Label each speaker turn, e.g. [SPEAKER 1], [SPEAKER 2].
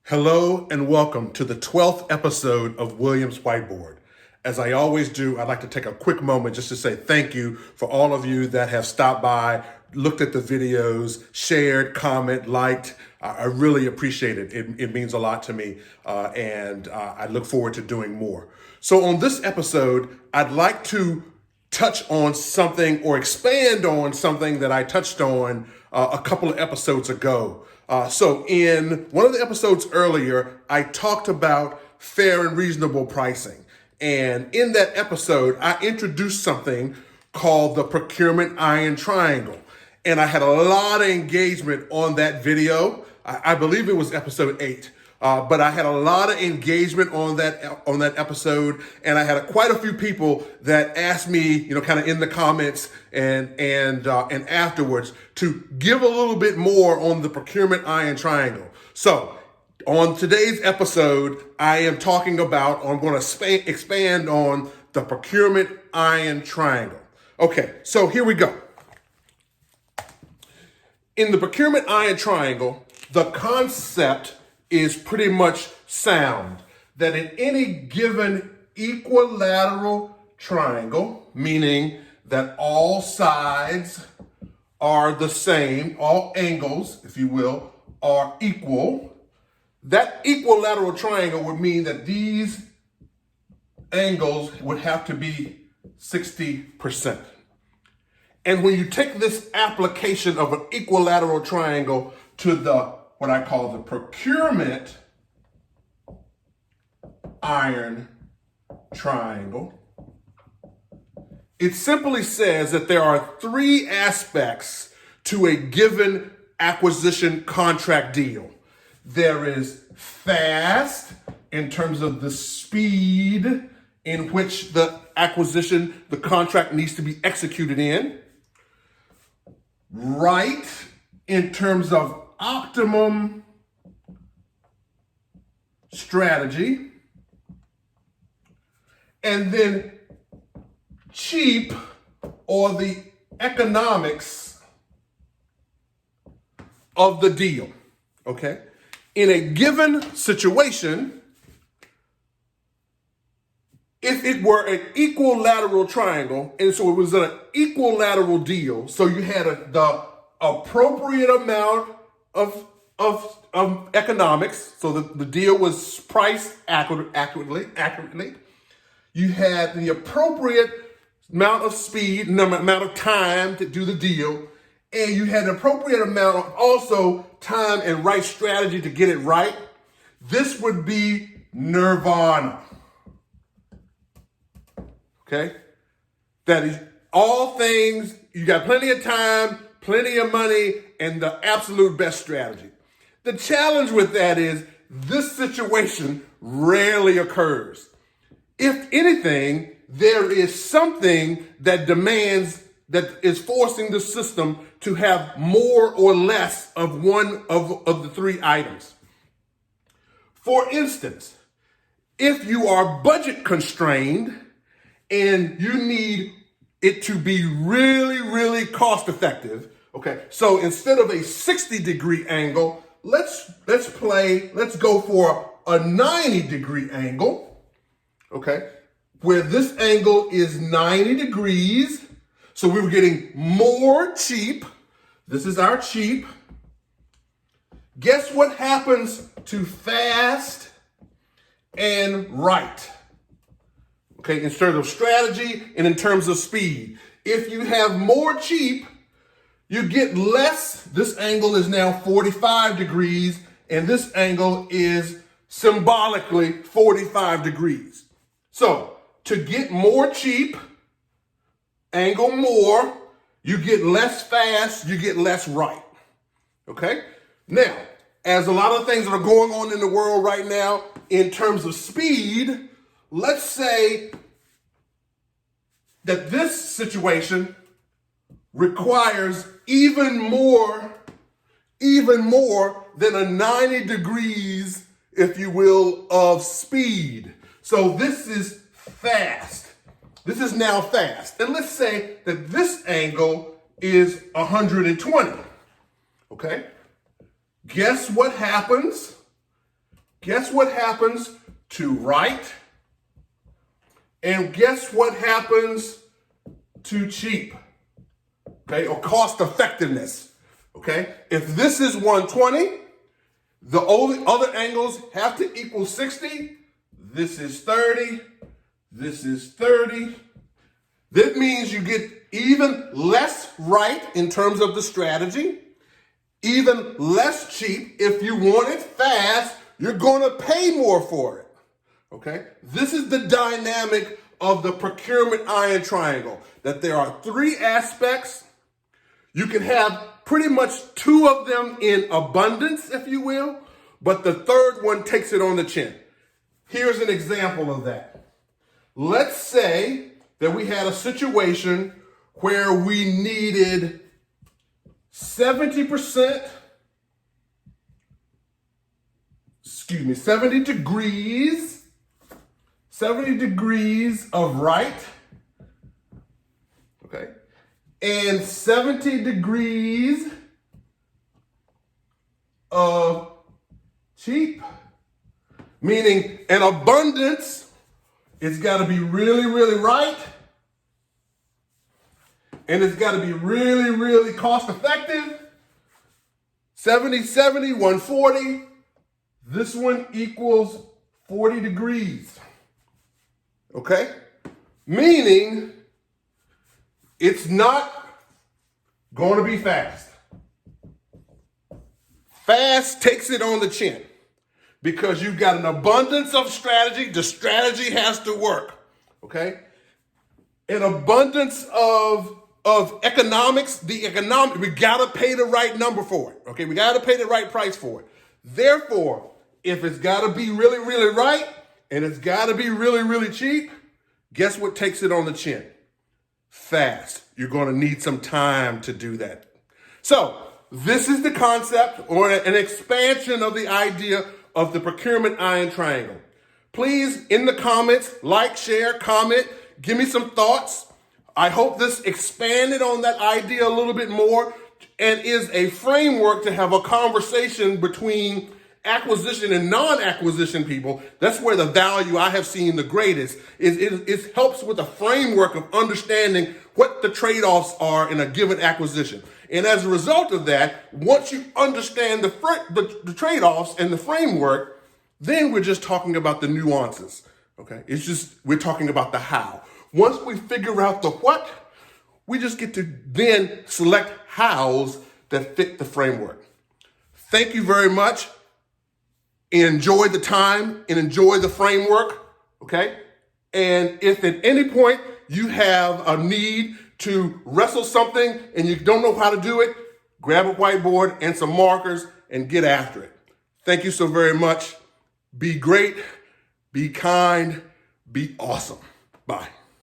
[SPEAKER 1] Hello and welcome to the 12th episode of Williams Whiteboard. As I always do, I'd like to take a quick moment just to say thank you for all of you that have stopped by, looked at the videos, shared, comment, liked. I really appreciate it. It means a lot to me, and I look forward to doing more. So on this episode, I'd like to touch on something or expand on something that I touched on a couple of episodes ago. So in one of the episodes earlier, I talked about fair and reasonable pricing. And in that episode, I introduced something called the Procurement Iron Triangle. And I had a lot of engagement on that video. I believe it was episode 8. But I had a lot of engagement on that episode, and I had quite a few people that asked me, kind of in the comments and afterwards to give a little bit more on the Procurement Iron Triangle. So on today's episode, I'm going to expand on the Procurement Iron Triangle. Okay, so here we go. In the Procurement Iron Triangle, the concept is pretty much sound, that in any given equilateral triangle, meaning that all sides are the same, all angles, if you will, are equal, that equilateral triangle would mean that these angles would have to be 60%. And when you take this application of an equilateral triangle to what I call the Procurement Iron Triangle, it simply says that there are 3 aspects to a given acquisition contract deal. There is fast, in terms of the speed in which the contract needs to be executed in. Right, in terms of optimum strategy, and then cheap, or the economics of the deal. Okay? In a given situation, if it were an equilateral triangle, and so it was an equilateral deal, so you had the appropriate amount of economics, so the deal was priced accurately. You had the appropriate amount of speed, amount of time to do the deal, and you had an appropriate amount of also time and right strategy to get it right. This would be nirvana. Okay? That is all things, you got plenty of time, plenty of money, and the absolute best strategy. The challenge with that is this situation rarely occurs. If anything, there is something that is forcing the system to have more or less of one of the 3 items. For instance, if you are budget constrained and you need it to be really, really cost effective, okay, so instead of a 60-degree angle, let's go for a 90-degree angle, okay, where this angle is 90 degrees. So we were getting more cheap. This is our cheap. Guess what happens to fast and right? Okay, in terms of strategy and in terms of speed. If you have more cheap, you get less. This angle is now 45 degrees, and this angle is symbolically 45 degrees. So to get more cheap, angle more, you get less fast, you get less right. Okay? Now, as a lot of things that are going on in the world right now in terms of speed, let's say that this situation requires even more than a 90 degrees, if you will, of speed. So this is fast. This is now fast. And let's say that this angle is 120. Okay? Guess what happens Guess what happens to right? And guess what happens to cheap? Okay, or cost effectiveness. Okay, if this is 120, the other angles have to equal 60. This is 30. This is 30. That means you get even less right in terms of the strategy, even less cheap. If you want it fast, you're going to pay more for it. Okay? This is the dynamic of the procurement iron triangle, that there are three aspects. You can have pretty much two of them in abundance, if you will, but the third one takes it on the chin. Here's an example of that. Let's say that we had a situation where we needed 70 degrees of right, okay, and 70 degrees of cheap, meaning an abundance, it's got to be really, really right, and it's got to be really, really cost effective. 70, 140. This one equals 40 degrees. Okay? Meaning it's not going to be fast. Fast takes it on the chin because you've got an abundance of strategy. The strategy has to work. Okay? An abundance of economics, we got to pay the right number for it. Okay? We got to pay the right price for it. Therefore, if it's got to be really, really right and it's got to be really, really cheap, guess what takes it on the chin? Fast. You're going to need some time to do that. So this is the concept or an expansion of the idea of the procurement iron triangle. Please, in the comments, like, share, comment, give me some thoughts. I hope this expanded on that idea a little bit more and is a framework to have a conversation between acquisition and non-acquisition people. That's where the value I have seen the greatest is it helps with a framework of understanding what the trade-offs are in a given acquisition. And as a result of that, once you understand the trade-offs and the framework, then we're just talking about the nuances. Okay? We're talking about the how. Once we figure out the what, we just get to then select hows that fit the framework. Thank you very much. Enjoy the time and enjoy the framework, okay? And if at any point you have a need to wrestle something and you don't know how to do it, grab a whiteboard and some markers and get after it. Thank you so very much. Be great, be kind, be awesome. Bye.